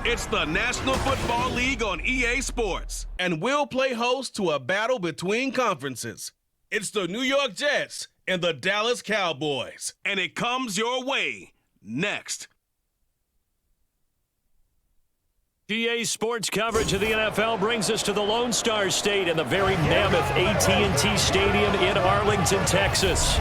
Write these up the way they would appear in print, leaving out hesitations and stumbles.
It's the National Football League on EA Sports, and we'll play host to a battle between conferences. It's the New York Jets and the Dallas Cowboys, and it comes your way next. EA Sports coverage of the NFL brings us to the Lone Star State and the very mammoth AT&T Stadium in Arlington, Texas.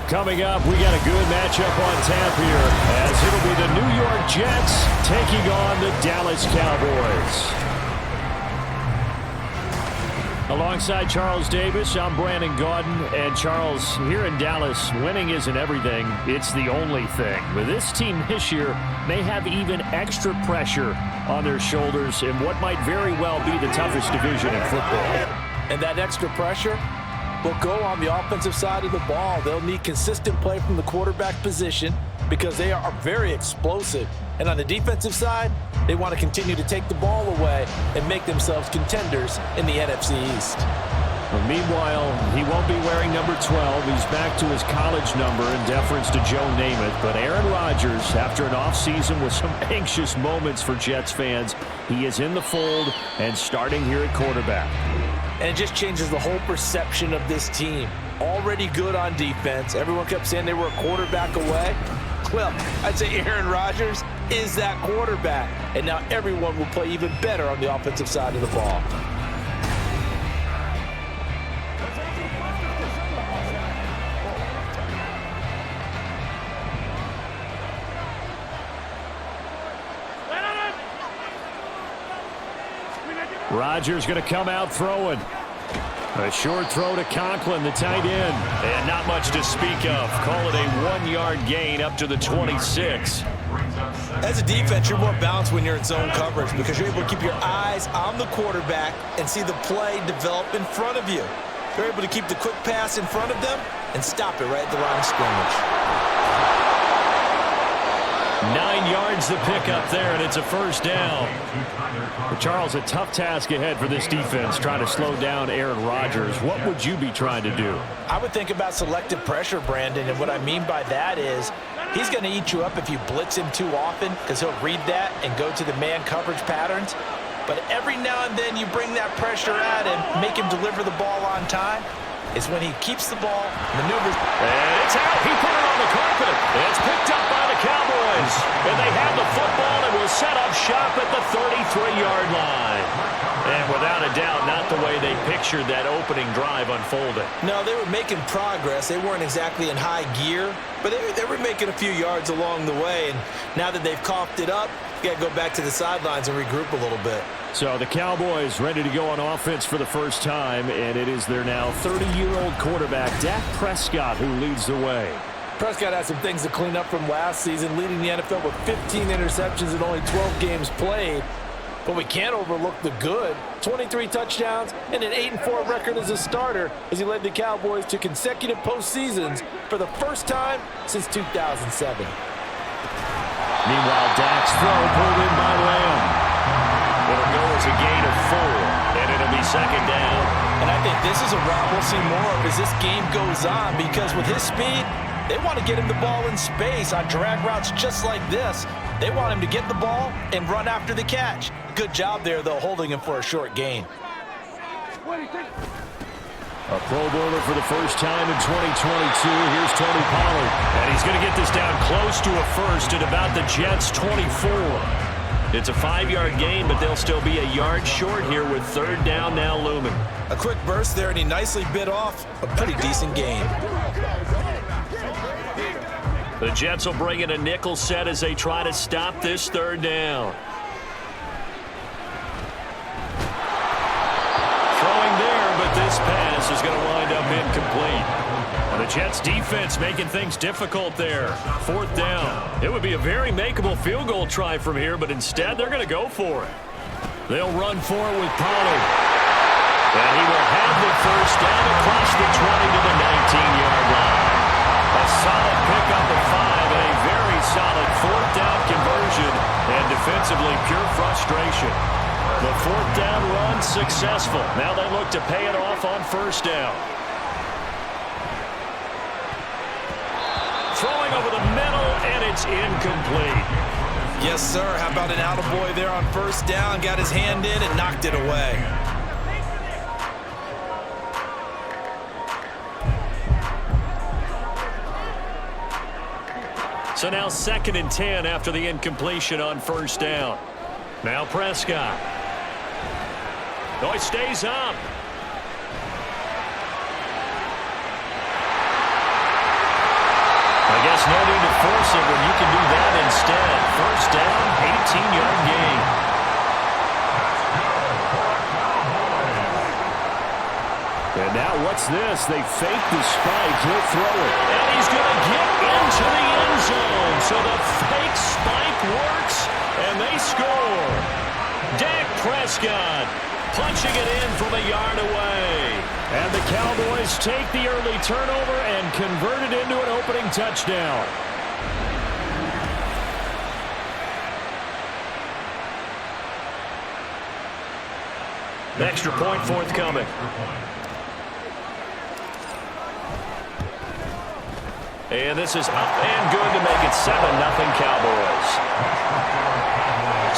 Coming up, we got a good matchup on tap here, as it'll be the New York Jets taking on the Dallas Cowboys. Alongside Charles Davis, I'm Brandon Gaudin. And Charles, here in Dallas, winning isn't everything. It's the only thing. But this team this year may have even extra pressure on their shoulders in what might very well be the toughest division in football. And that extra pressure will go on the offensive side of the ball. They'll need consistent play from the quarterback position because they are very explosive. And on the defensive side, they want to continue to take the ball away and make themselves contenders in the NFC East. Well, meanwhile, he won't be wearing number 12. He's back to his college number in deference to Joe Namath. But Aaron Rodgers, after an offseason with some anxious moments for Jets fans, he is in the fold and starting here at quarterback. And it just changes the whole perception of this team. Already good on defense. Everyone kept saying they were a quarterback away. Well, I'd say Aaron Rodgers is that quarterback. And now everyone will play even better on the offensive side of the ball. Rodgers going to come out throwing. A short throw to Conklin, the tight end. And not much to speak of. Call it a 1-yard gain up to the 26. As a defense, you're more balanced when you're in zone coverage because you're able to keep your eyes on the quarterback and see the play develop in front of you. You're able to keep the quick pass in front of them and stop it right at the line of scrimmage. 9 yards to pick up there, and it's a first down. But Charles, a tough task ahead for this defense, trying to slow down Aaron Rodgers. What would you be trying to do? I would think about selective pressure, Brandon, and what I mean by that is he's going to eat you up if you blitz him too often because he'll read that and go to the man coverage patterns. But every now and then you bring that pressure at him, make him deliver the ball on time. It's when he keeps the ball, maneuvers. And it's out. He put it on the carpet. It's picked up by the Cowboys. And they have the football and will set up shop at the 33-yard line. And without a doubt, not the way they pictured that opening drive unfolding. No, they were making progress. They weren't exactly in high gear, but they were making a few yards along the way. And now that they've coughed it up, you got to go back to the sidelines and regroup a little bit. So the Cowboys ready to go on offense for the first time, and it is their now 30-year-old quarterback, Dak Prescott, who leads the way. Prescott has some things to clean up from last season, leading the NFL with 15 interceptions and only 12 games played. But we can't overlook the good. 23 touchdowns and an 8-4 record as a starter as he led the Cowboys to consecutive postseasons for the first time since 2007. Meanwhile, Dak's throw pulled in by Lamb. It'll go as a gain of 4, and it'll be second down. And I think this is a route we'll see more of as this game goes on because with his speed, they want to get him the ball in space on drag routes just like this. They want him to get the ball and run after the catch. Good job there, though, holding him for a short gain. A Pro Bowler for the first time in 2022. Here's Tony Pollard. And he's going to get this down close to a first at about the Jets' 24. It's a 5-yard gain, but they'll still be a yard short here with third down now looming. A quick burst there, and he nicely bit off a pretty decent gain. The Jets will bring in a nickel set as they try to stop this third down. Throwing there, but this pass is going to wind up incomplete. And the Jets defense making things difficult there. Fourth down. It would be a very makeable field goal try from here, but instead they're going to go for it. They'll run for it with Pollard. And he will have the first down across the 20 to the 19-yard line. A solid pickup of 5 and a very solid fourth down conversion. And defensively, pure frustration. The fourth down run successful. Now they look to pay it off on first down. Throwing over the middle, and it's incomplete. Yes, sir. How about an attaboy there on first down? Got his hand in and knocked it away. So now 2nd and 10 after the incompletion on first down. Now Prescott. Oh, he stays up. I guess no need to force it when you can do that instead. First down, 18-yard gain. And now what's this? They fake the spike. He'll throw it. And he's going to get into the end zone. So the fake spike works, and they score. Dak Prescott punching it in from a yard away. And the Cowboys take the early turnover and convert it into an opening touchdown. Extra point forthcoming. And this is up and good to make it 7-0 Cowboys.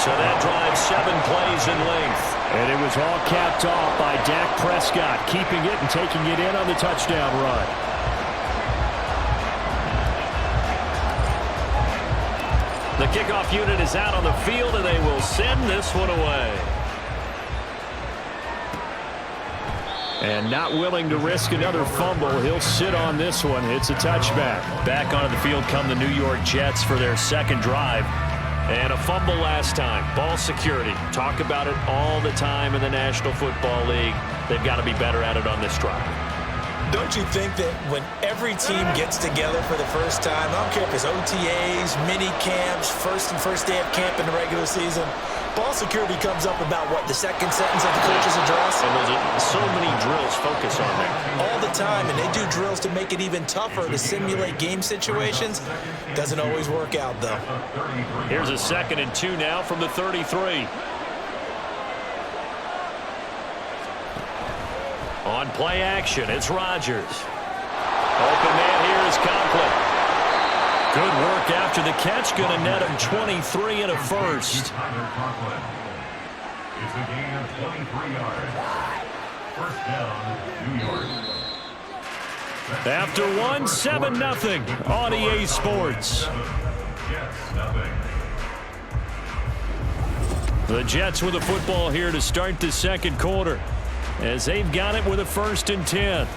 So that drives 7 plays in length. And it was all capped off by Dak Prescott, keeping it and taking it in on the touchdown run. The kickoff unit is out on the field, and they will send this one away. And not willing to risk another fumble. He'll sit on this one. It's a touchback. Back onto the field come the New York Jets for their second drive. And a fumble last time. Ball security. Talk about it all the time in the National Football League. They've got to be better at it on this drive. Don't you think that when every team gets together for the first time, I don't care if it's OTAs, mini camps, first day of camp in the regular season, ball security comes up about, what, the second sentence of the coach's address? And there's so many drills focus on that. All the time, and they do drills to make it even tougher to simulate game situations. Doesn't always work out, though. Here's a 2nd and 2 now from the 33. On play action, it's Rodgers. Open man here is Conklin. Good work after the catch. Going to net him 23 and a first. It's a gain of 23 yards. First down, New York. After one, 7-0 on EA Sports. The Jets with the football here to start the second quarter, as they've got it with a 1st and 10.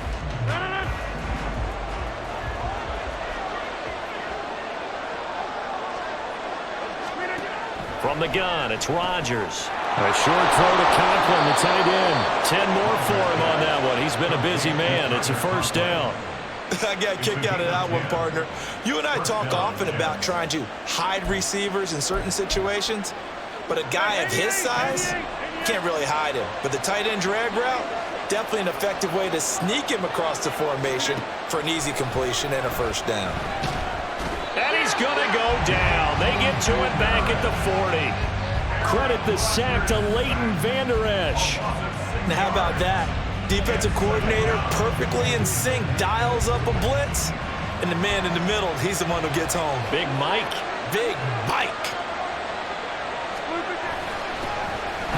From the gun, it's Rodgers. A short throw to Conklin, the tight end. 10 more for him on that one. He's been a busy man. It's a first down. I got kicked out of that one, partner. You and I talk often about trying to hide receivers in certain situations, but a guy of his size can't really hide him. But the tight end drag route, definitely an effective way to sneak him across the formation for an easy completion and a first down. And he's going to go down. They get to it back at the 40. Credit the sack to Leighton Vander Esch. Now, how about that? Defensive coordinator perfectly in sync, dials up a blitz, and the man in the middle, he's the one who gets home. Big Mike. Big Mike.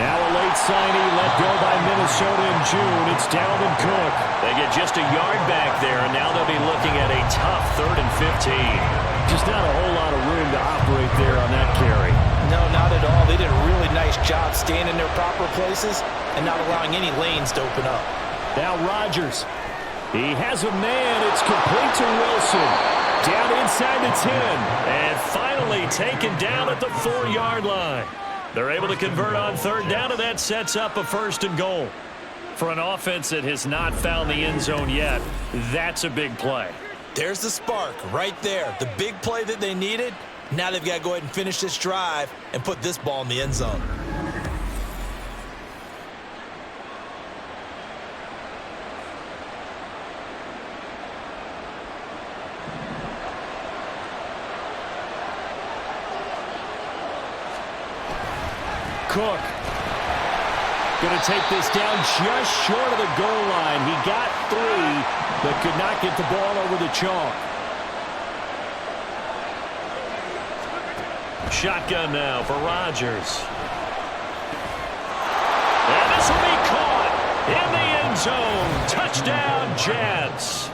Now a late signee let go by Minnesota in June. It's Dalvin Cook. They get just a yard back there, and now they'll be looking at a tough 3rd and 15. Just not a whole lot of room to operate there on that carry. No, not at all. They did a really nice job staying in their proper places and not allowing any lanes to open up. Now Rodgers. He has a man. It's complete to Wilson. Down inside the 10. And finally taken down at the 4-yard line. They're able to convert on 3rd down, and that sets up a 1st and goal. For an offense that has not found the end zone yet, that's a big play. There's the spark right there. The big play that they needed. Now they've got to go ahead and finish this drive and put this ball in the end zone. Cook going to take this down just short of the goal line. He got 3, but could not get the ball over the chalk. Shotgun now for Rodgers. And this will be caught in the end zone. Touchdown, Jets.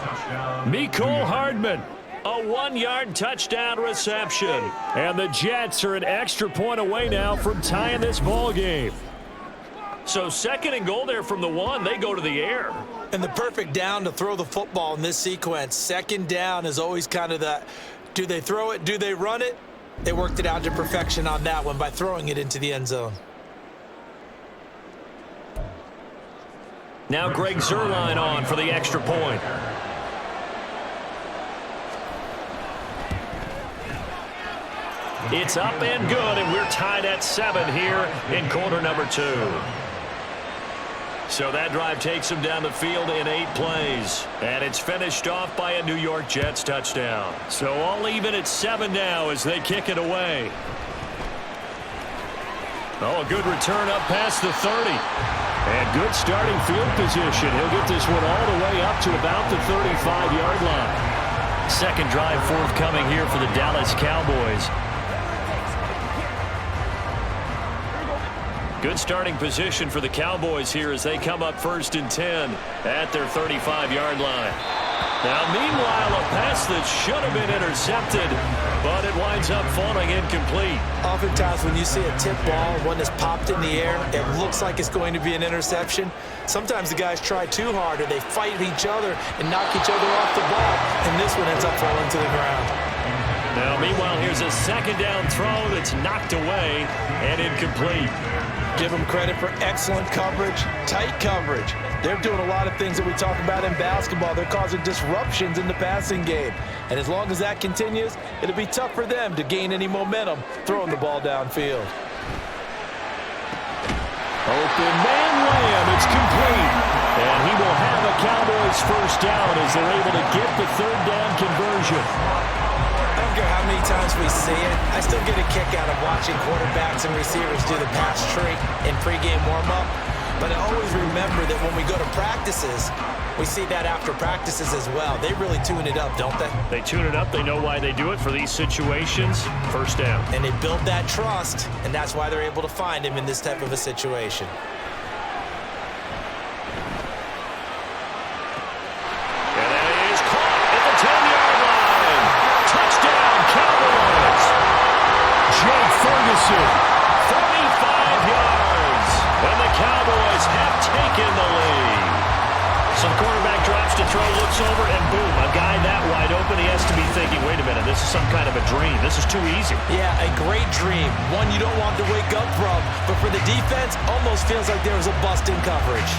Mecole Hardman, a 1-yard touchdown reception. And the Jets are an extra point away now from tying this ball game. So 2nd and goal there from the 1. They go to the air. And the perfect down to throw the football in this sequence. 2nd down is always kind of that, do they throw it, do they run it? They worked it out to perfection on that one by throwing it into the end zone. Now Greg Zuerlein on for the extra point. It's up and good, and we're tied at 7 here in quarter number 2. So that drive takes them down the field in 8 plays. And it's finished off by a New York Jets touchdown. So all even at 7 now as they kick it away. Oh, a good return up past the 30. And good starting field position. He'll get this one all the way up to about the 35-yard line. Second drive forthcoming here for the Dallas Cowboys. Good starting position for the Cowboys here as they come up 1st and 10 at their 35-yard line. Now, meanwhile, a pass that should have been intercepted, but it winds up falling incomplete. Oftentimes, when you see a tip ball, one that's popped in the air, it looks like it's going to be an interception. Sometimes the guys try too hard, or they fight each other and knock each other off the ball, and this one ends up falling to the ground. Now, meanwhile, here's a 2nd down throw that's knocked away and incomplete. Give them credit for excellent coverage, tight coverage. They're doing a lot of things that we talk about in basketball. They're causing disruptions in the passing game. And as long as that continues, it'll be tough for them to gain any momentum throwing the ball downfield. Open man Lamb, it's complete. And he will have a Cowboys 1st down as they're able to get the 3rd down conversion. I don't care how many times we see it. I still get a kick out of watching quarterbacks and receivers do the pass trick in pregame warm-up. But I always remember that when we go to practices, we see that after practices as well. They really tune it up, don't they? They tune it up. They know why they do it for these situations. 1st down. And they build that trust, and that's why they're able to find him in this type of a situation. And that is caught at the 10-yard line. Touchdown, Cowboys. Jake Ferguson, 45 yards. And the Cowboys have taken the lead. So the quarterback drops to throw, looks over, and boom, a guy that wide open. He has to be thinking, wait a minute, this is some kind of a dream. This is too easy. Yeah, a great dream. One you don't want to wake up from. But for the defense, almost feels like there was a bust in coverage.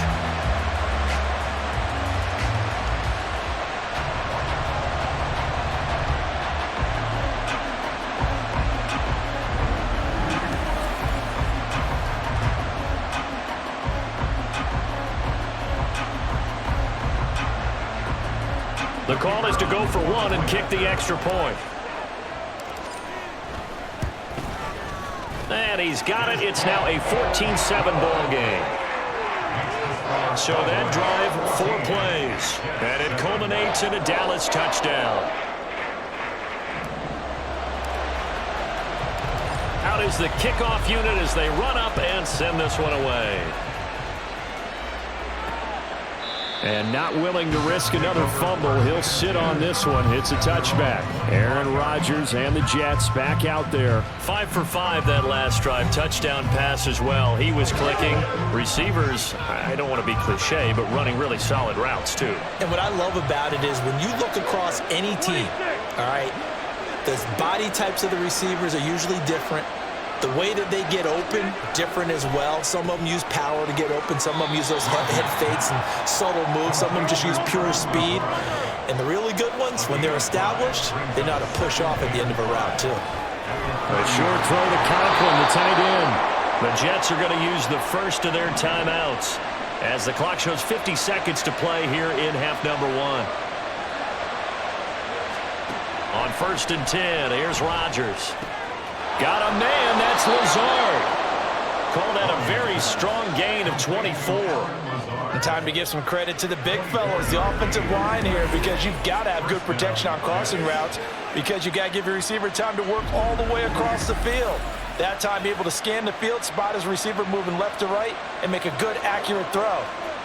The call is to go for 1 and kick the extra point. And he's got it. It's now a 14-7 ball game. So that drive, 4 plays. And it culminates in a Dallas touchdown. Out is the kickoff unit as they run up and send this one away. And not willing to risk another fumble, he'll sit on this one. It's a touchback. Aaron Rodgers and the Jets back out there. 5 for 5 that last drive. Touchdown pass as well. He was clicking. Receivers, I don't want to be cliche, but running really solid routes too. And what I love about it is when you look across any team, all right, the body types of the receivers are usually different. The way that they get open, different as well. Some of them use power to get open. Some of them use those head fakes and subtle moves. Some of them just use pure speed. And the really good ones, when they're established, they know how to push off at the end of a route, too. A short throw to Conklin, the tight end. The Jets are going to use the first of their timeouts as the clock shows 50 seconds to play here in half number 1. On 1st and 10, here's Rodgers. Got a man, that's Lazard. call that a very strong gain of 24. And time to give some credit to the big fellas, the offensive line here, because you've got to have good protection on crossing routes, because you got to give your receiver time to work all the way across the field. That time, be able to scan the field, spot his receiver moving left to right, and make a good, accurate throw.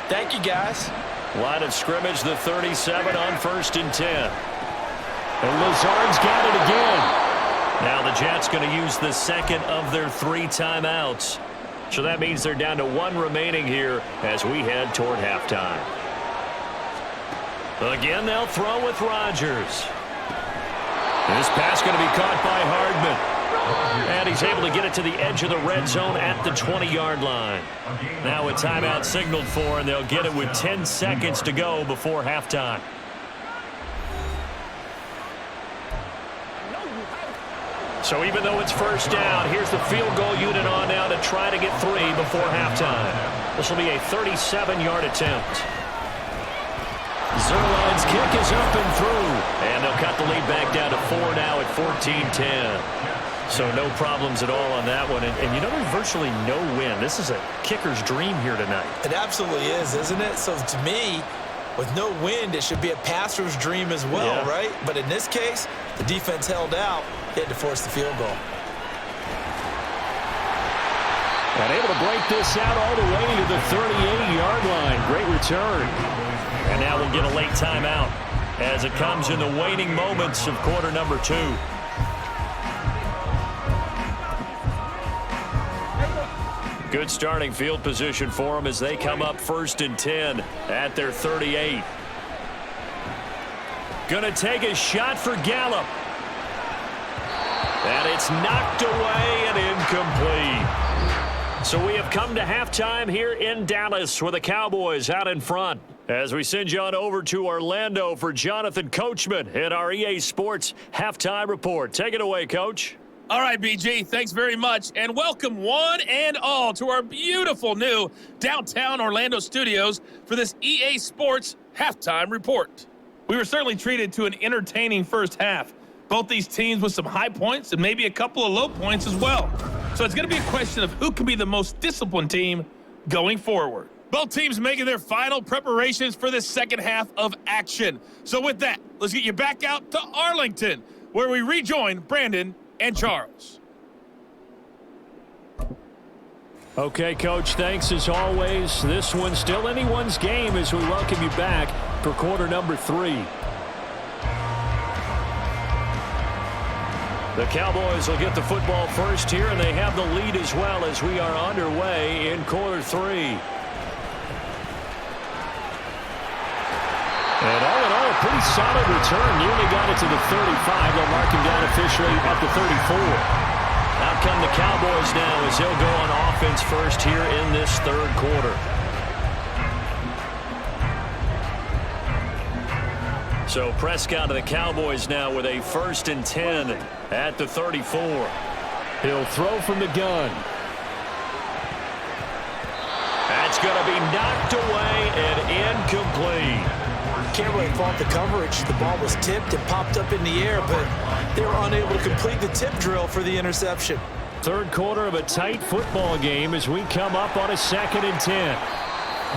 Thank you, guys. Line of scrimmage, the 37 on 1st and 10. And Lazard's got it again. Now the Jets going to use the second of their 3 timeouts. So that means they're down to 1 remaining here as we head toward halftime. Again, they'll throw with Rodgers. This pass going to be caught by Hardman. And he's able to get it to the edge of the red zone at the 20-yard line. Now a timeout signaled for, and they'll get it with 10 seconds to go before halftime. So even though it's first down, here's the field goal unit on now to try to get 3 before halftime. This will be a 37-yard attempt. Zerline's kick is up and through. And they'll cut the lead back down to 4 now at 14-10. So no problems at all on that one. And you know, there's virtually no win. This is a kicker's dream here tonight. It absolutely is, isn't it? So to me, with no wind, it should be a passer's dream as well, right? But in this case, the defense held out. They had to force the field goal. And able to break this out all the way to the 38-yard line. Great return. And now we'll get a late timeout as it comes in the waning moments of quarter number 2. Good starting field position for them as they come up 1st and 10 at their 38. Gonna take a shot for Gallup. And it's knocked away and incomplete. So we have come to halftime here in Dallas with the Cowboys out in front. As we send you on over to Orlando for Jonathan Coachman in our EA Sports Halftime Report. Take it away, Coach. All right, BG, thanks very much, and welcome one and all to our beautiful new downtown Orlando studios for this EA Sports Halftime Report. We were certainly treated to an entertaining first half. Both these teams with some high points and maybe a couple of low points as well. So it's going to be a question of who can be the most disciplined team going forward. Both teams making their final preparations for this second half of action. So with that, let's get you back out to Arlington, where we rejoin Brandon and Charles. Okay, Coach, thanks as always. This one's still anyone's game as we welcome you back for quarter number 3. The Cowboys will get the football first here, and they have the lead as well as we are underway in quarter 3. And all in all, a pretty solid return. Nearly got it to the 35. They'll mark him down officially at the 34. Out come the Cowboys now as they'll go on offense first here in this third quarter. So Prescott of the Cowboys now with a 1st and 10 at the 34. He'll throw from the gun. That's going to be knocked away and incomplete. Can't really fault the coverage. The ball was tipped and popped up in the air, but they were unable to complete the tip drill for the interception. Third quarter of a tight football game as we come up on a 2nd and 10.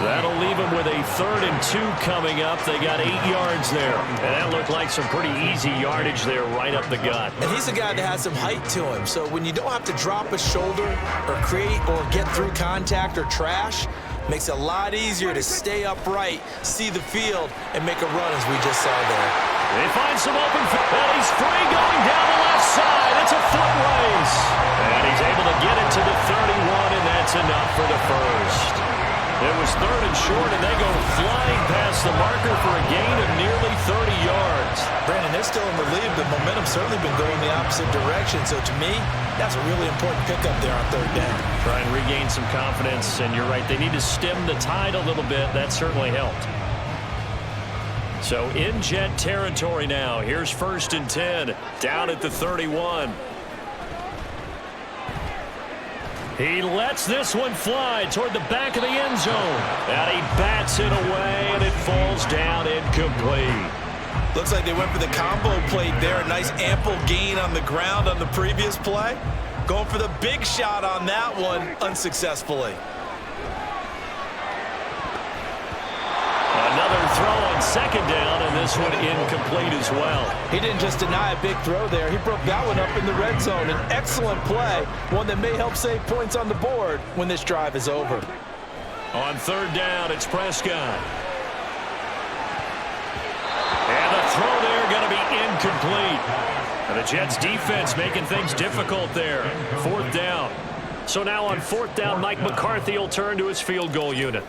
That'll leave them with a 3rd and 2 coming up. They got 8 yards there. And that looked like some pretty easy yardage there right up the gut. And he's a guy that has some height to him. So when you don't have to drop a shoulder or create or get through contact or trash, makes it a lot easier to stay upright, see the field, and make a run as we just saw there. They find some open field. And he's free going down the left side. It's a foot race. And he's able to get it to the 31, and that's enough for the first. It was 3rd and short, and they go flying past the marker for a gain of nearly 30 yards. Brandon, they're still in the lead, but momentum's certainly been going the opposite direction. So to me, that's a really important pickup there on 3rd down. Try and regain some confidence, and you're right. They need to stem the tide a little bit. That certainly helped. So in Jet territory now. Here's 1st and 10 down at the 31. He lets this one fly toward the back of the end zone. And he bats it away, and it falls down incomplete. Looks like they went for the combo plate there. A nice ample gain on the ground on the previous play. Going for the big shot on that one unsuccessfully. Another throw on second down, and this one incomplete as well. He didn't just deny a big throw there. He broke that one up in the red zone. An excellent play, one that may help save points on the board when this drive is over. On third down, it's Prescott. And the throw there going to be incomplete. And the Jets defense making things difficult there. Fourth down. So now on fourth down, Mike McCarthy will turn to his field goal unit.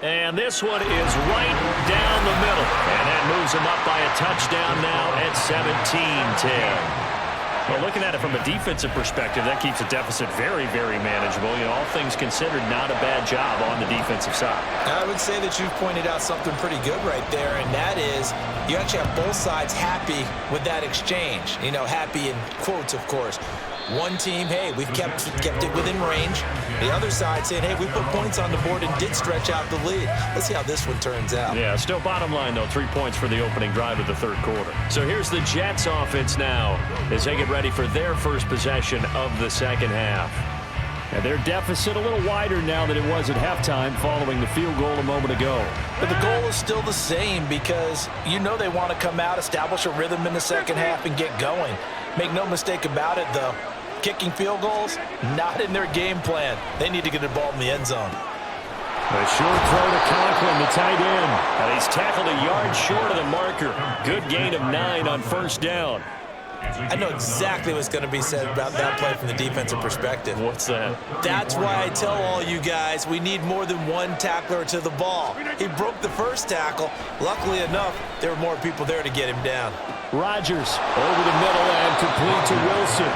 And this one is right down the middle. And that moves him up by a touchdown now at 17-10. Well, looking at it from a defensive perspective, that keeps the deficit very, very manageable. You know, all things considered, not a bad job on the defensive side. I would say that you've pointed out something pretty good right there, and that is you actually have both sides happy with that exchange. You know, happy in quotes, of course. One team, hey, we've kept it within range. The other side saying, hey, we put points on the board and did stretch out the lead. Let's see how this one turns out. Yeah, still bottom line, though, 3 points for the opening drive of the third quarter. So here's the Jets offense now as they get ready for their first possession of the second half. And their deficit a little wider now than it was at halftime following the field goal a moment ago. But the goal is still the same because you know they want to come out, establish a rhythm in the second half, and get going. Make no mistake about it, though. Kicking field goals, not in their game plan. They need to get the ball in the end zone. A short throw to Conklin, the tight end. And he's tackled a yard short of the marker. Good gain of 9 on first down. I know exactly what's going to be said about that play from the defensive perspective. What's that? That's why I tell all you guys we need more than one tackler to the ball. He broke the first tackle. Luckily enough, there were more people there to get him down. Rodgers over the middle and complete to Wilson.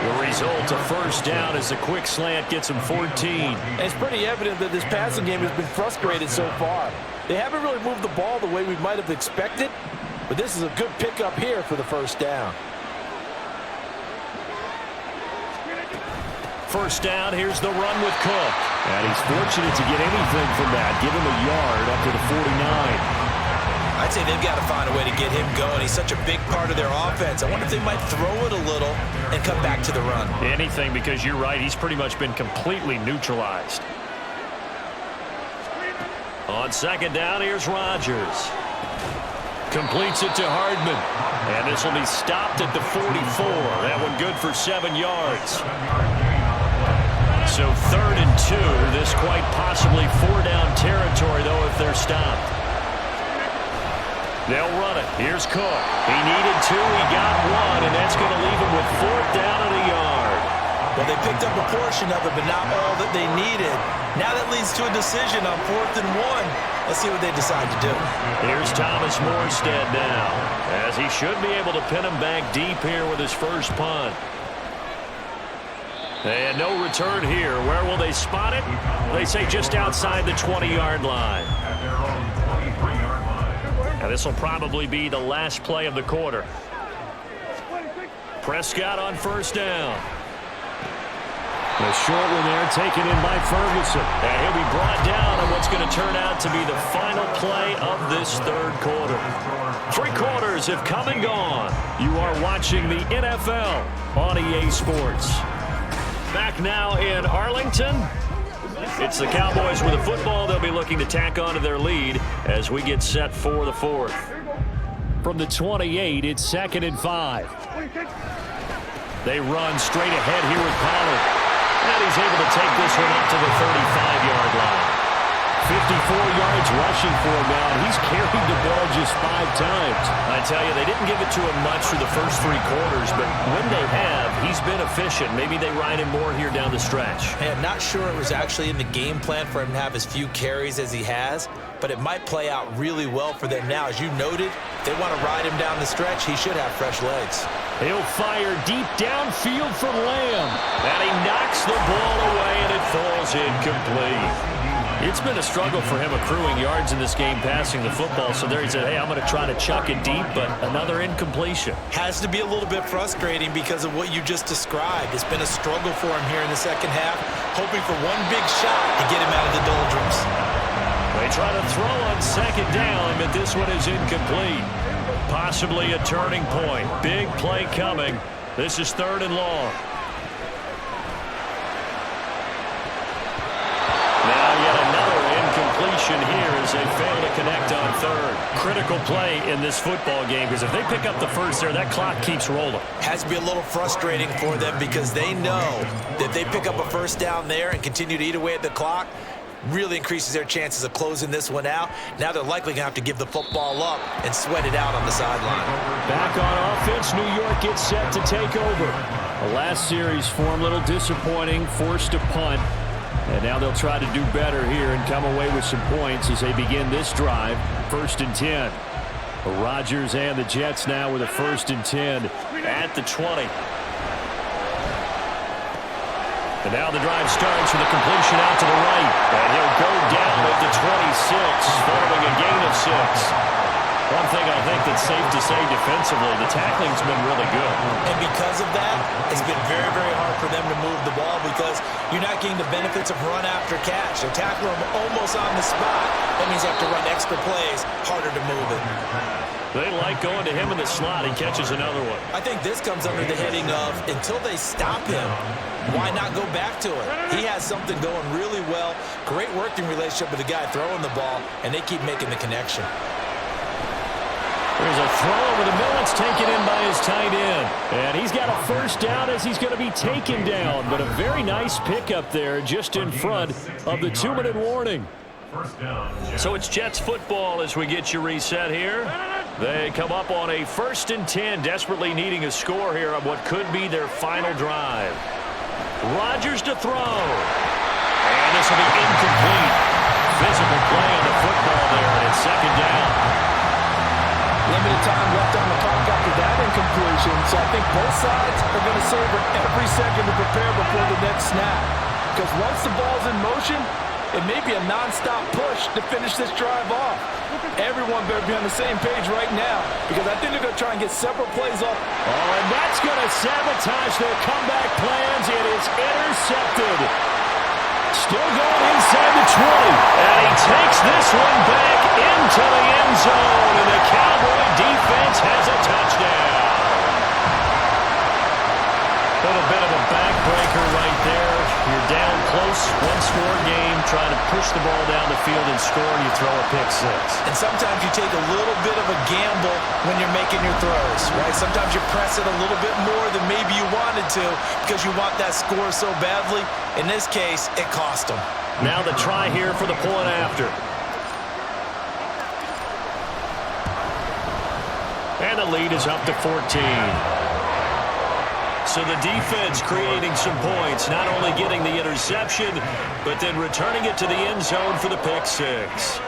The result, a first down as the quick slant gets him 14. And it's pretty evident that this passing game has been frustrated so far. They haven't really moved the ball the way we might have expected, but this is a good pickup here for the first down. First down, here's the run with Cook. And he's fortunate to get anything from that. Give him a yard up to the 49. I'd say they've got to find a way to get him going. He's such a big part of their offense. I wonder if they might throw it a little and come back to the run. Anything, because you're right. He's pretty much been completely neutralized. On second down, here's Rodgers. Completes it to Hardman. And this will be stopped at the 44. That one good for 7 yards. So 3rd and 2. This quite possibly 4-down territory, though, if they're stopped. They'll run it. Here's Cook. He needed 2. He got 1, and that's going to leave him with 4th down and a yard. Well, they picked up a portion of it, but not all that they needed. Now that leads to a decision on 4th and 1. Let's see what they decide to do. Here's Thomas Morstead now, as he should be able to pin him back deep here with his first punt. And no return here. Where will they spot it? They say just outside the 20-yard line. And this will probably be the last play of the quarter. Prescott on first down. The short one there taken in by Ferguson. And he'll be brought down on what's going to turn out to be the final play of this third quarter. 3 quarters have come and gone. You are watching the NFL on EA Sports. Back now in Arlington. It's the Cowboys with the football. They'll be looking to tack on to their lead as we get set for the 4th. From the 28, it's 2nd and 5. They run straight ahead here with Pollard. And he's able to take this one up to the 35-yard line. 54 yards rushing for him now, and he's carried the ball just 5 times. I tell you, they didn't give it to him much for the first 3 quarters, but when they have, he's been efficient. Maybe they ride him more here down the stretch. Hey, I'm not sure it was actually in the game plan for him to have as few carries as he has, but it might play out really well for them now. As you noted, if they want to ride him down the stretch, he should have fresh legs. He'll fire deep downfield for Lamb. And he knocks the ball away, and it falls incomplete. It's been a struggle for him accruing yards in this game passing the football. So there he said, hey, I'm going to try to chuck it deep, but another incompletion. Has to be a little bit frustrating because of what you just described. It's been a struggle for him here in the second half, hoping for one big shot to get him out of the doldrums. They try to throw on second down, but this one is incomplete. Possibly a turning point. Big play coming This is 3rd and long. Now yet another incompletion here as they fail to connect on 3rd. Critical play in this football game because if they pick up the first there, that clock keeps rolling. Has to be a little frustrating for them because they know that they pick up a first down there and continue to eat away at the clock, really increases their chances of closing this one out. Now they're likely going to have to give the football up and sweat it out on the sideline. Back on offense, New York gets set to take over. The last series for them a little disappointing, forced to punt. And now they'll try to do better here and come away with some points as they begin this drive. 1st and 10. Rodgers and the Jets now with a 1st and 10 at the 20. And now the drive starts with a completion out to the right. And he'll go down at the 26, following a gain of 6. One thing I think that's safe to say defensively, the tackling's been really good. And because of that, it's been very, very hard for them to move the ball because you're not getting the benefits of run after catch. They're tackling them almost on the spot. That means you have to run extra plays, harder to move it. They like going to him in the slot. He catches another one. I think this comes under the heading of until they stop him, why not go back to it? He has something going really well. Great working relationship with the guy throwing the ball, and they keep making the connection. There's a throw over the middle. It's taken in by his tight end. And he's got a first down as he's going to be taken down. But a very nice pickup there just in front of the 2-minute warning. So it's Jets football as we get you reset here. They come up on a 1st and 10, desperately needing a score here on what could be their final drive. Rodgers to throw. And this will be incomplete. Physical play on the football there, and it's 2nd down. Limited time left on the clock after that incompletion, so I think both sides are going to savor every second to prepare before the next snap. Because once the ball's in motion, it may be a non-stop push to finish this drive off. Everyone better be on the same page right now because I think they're going to try and get several plays off. Oh, and that's going to sabotage their comeback plans. It is intercepted. Still going inside the 20. And he takes this one back into the end zone. And the Cowboy defense has a touchdown. A little bit of a backbreaker right there. You're down close, 1-score game, trying to push the ball down the field and score, and you throw a pick 6. And sometimes you take a little bit of a gamble when you're making your throws, right? Sometimes you press it a little bit more than maybe you wanted to because you want that score so badly. In this case, it cost them. Now the try here for the point after. And the lead is up to 14. So the defense creating some points, not only getting the interception, but then returning it to the end zone for the pick 6.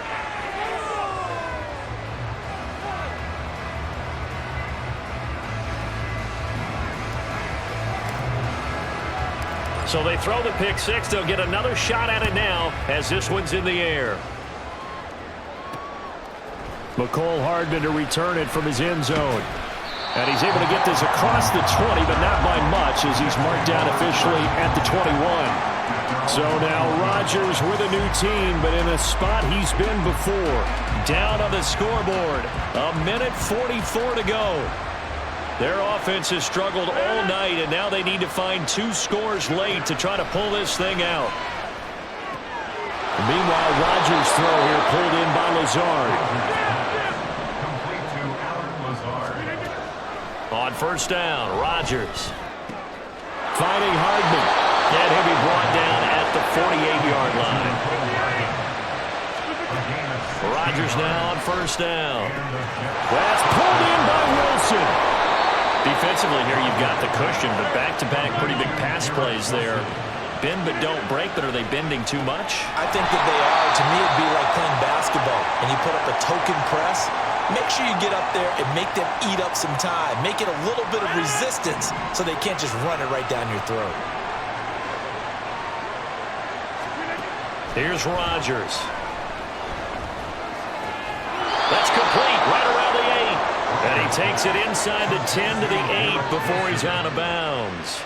So they throw the pick 6. They'll get another shot at it now as this one's in the air. McCole Hardman to return it from his end zone. And he's able to get this across the 20, but not by much as he's marked down officially at the 21. So now Rodgers with a new team, but in a spot he's been before. Down on the scoreboard. 1:44 to go. Their offense has struggled all night, and now they need to find 2 scores late to try to pull this thing out. Meanwhile, Rodgers' throw here pulled in by Lazard. On 1st down, Rodgers. Finding Hardman. And he'll be brought down at the 48-yard line. Rodgers now on 1st down. That's pulled in by Wilson. Defensively here, you've got the cushion, but back-to-back pretty big pass plays there. Bend but don't break, but are they bending too much? I think that they are. To me, it'd be like playing basketball, and you put up a token press. Make sure you get up there and make them eat up some time. Make it a little bit of resistance so they can't just run it right down your throat. Here's Rodgers. That's complete right around the 8. And he takes it inside the 10 to the 8 before he's out of bounds.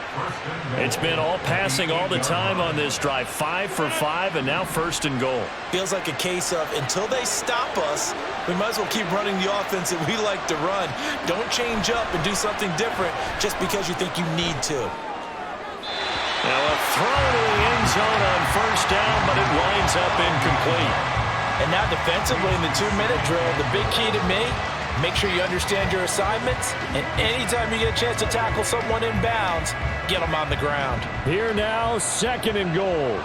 It's been all passing all the time on this drive. 5 for 5, and now 1st and goal. Feels like a case of until they stop us, we might as well keep running the offense that we like to run. Don't change up and do something different just because you think you need to. Now a throw to the end zone on 1st down, but it winds up incomplete. And now defensively in the 2-minute drill, the big key to me, make sure you understand your assignments, and anytime you get a chance to tackle someone in bounds, get them on the ground. Here now, 2nd and goal.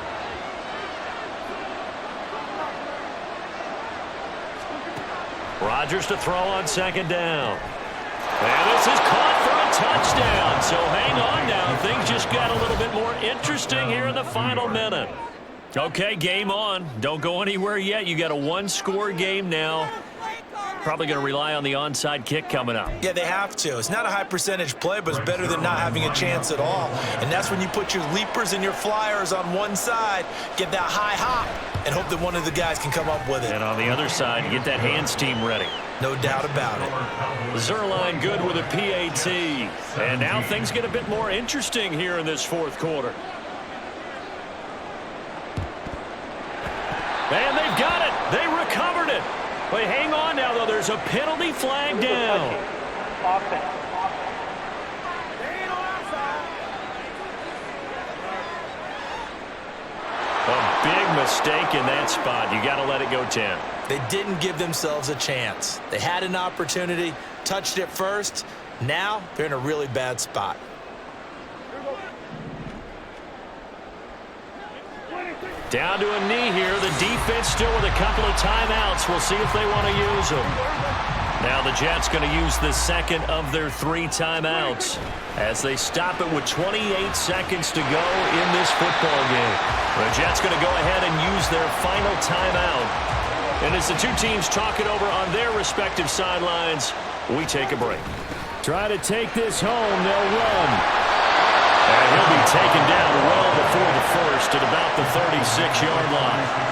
Rodgers to throw on 2nd down. And this is caught for a touchdown. So hang on now. Things just got a little bit more interesting here in the final minute. Okay, game on. Don't go anywhere yet. You got a 1-score game now. Probably going to rely on the onside kick coming up. Yeah, they have to. It's not a high percentage play, but it's better than not having a chance at all. And that's when you put your leapers and your flyers on one side, get that high hop, and hope that one of the guys can come up with it. And on the other side, you get that hands team ready. No doubt about it. Zerline good with a PAT. And now things get a bit more interesting here in this 4th quarter. And they've got it. They recovered it. Wait, hang on now, though. There's a penalty flag down. A big mistake in that spot. You got to let it go 10. They didn't give themselves a chance. They had an opportunity, touched it first. Now they're in a really bad spot. Down to a knee here. The defense still with a couple of timeouts. We'll see if they want to use them. Now the Jets going to use the 2nd of their 3 timeouts as they stop it with 28 seconds to go in this football game. The Jets going to go ahead and use their final timeout. And as the two teams talk it over on their respective sidelines, we take a break. Try to take this home. They'll run. And he'll be taken down well before the 1st at about the 36-yard line.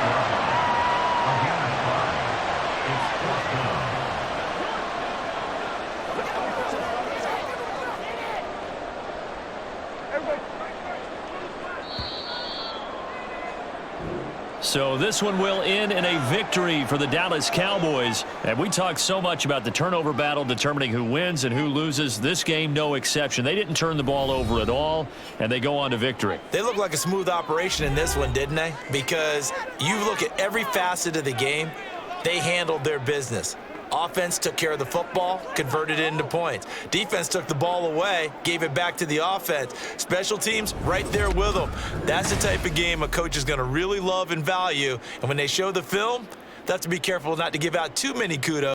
So this one will end in a victory for the Dallas Cowboys. And we talked so much about the turnover battle determining who wins and who loses. This game, no exception. They didn't turn the ball over at all, and they go on to victory. They look like a smooth operation in this one, didn't they? Because you look at every facet of the game, they handled their business. Offense took care of the football, converted it into points. Defense took the ball away, gave it back to the offense. Special teams, right there with them. That's the type of game a coach is going to really love and value. And when they show the film, they have to be careful not to give out too many kudos.